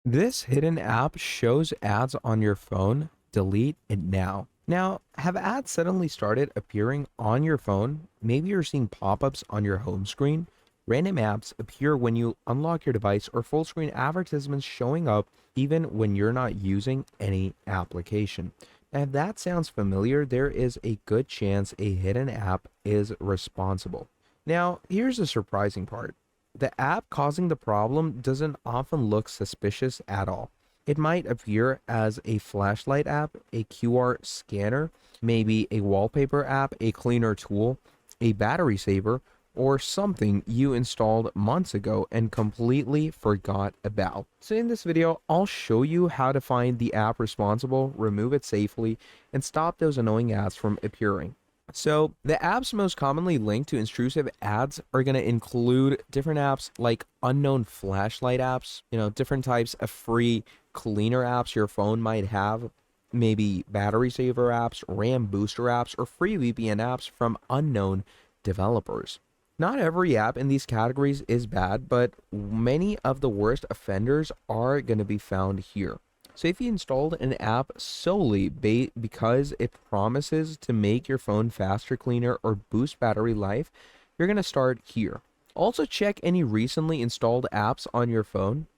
This hidden app shows ads on your phone. Delete it now. Now, have ads suddenly started appearing on your phone? Maybe you're seeing pop-ups on your home screen. Random apps appear when you unlock your device or full screen advertisements showing up even when you're not using any application. Now, if that sounds familiar, there is a good chance a hidden app is responsible. Now, here's the surprising part. The app causing the problem doesn't often look suspicious at all. It might appear as a flashlight app, a QR scanner, maybe a wallpaper app, a cleaner tool, a battery saver, or something you installed months ago and completely forgot about. So in this video, I'll show you how to find the app responsible, remove it safely, and stop those annoying ads from appearing. So the apps most commonly linked to intrusive ads are going to include different apps like unknown flashlight apps, different types of free cleaner apps your phone might have, maybe battery saver apps, RAM booster apps, or free VPN apps from unknown developers. Not every app in these categories is bad, but many of the worst offenders are going to be found here. So if you installed an app solely because it promises to make your phone faster, cleaner, or boost battery life, you're going to start here. Also check any recently installed apps on your phone,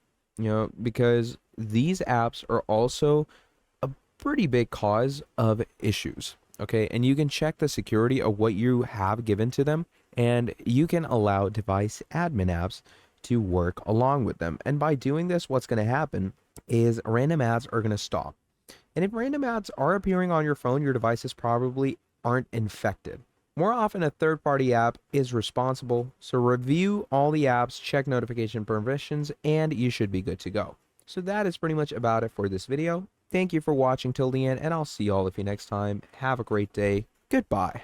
because these apps are also a pretty big cause of issues. Okay, and you can check the security of what you have given to them, and you can allow device admin apps to work along with them. And by doing this, what's going to happen is random ads are going to stop. And if random ads are appearing on your phone, your devices probably aren't infected. More often, a third-party app is responsible, so review all the apps, check notification permissions, and you should be good to go. So that is pretty much about it for this video. Thank you for watching till the end, and I'll see all of you next time. Have a great day. Goodbye.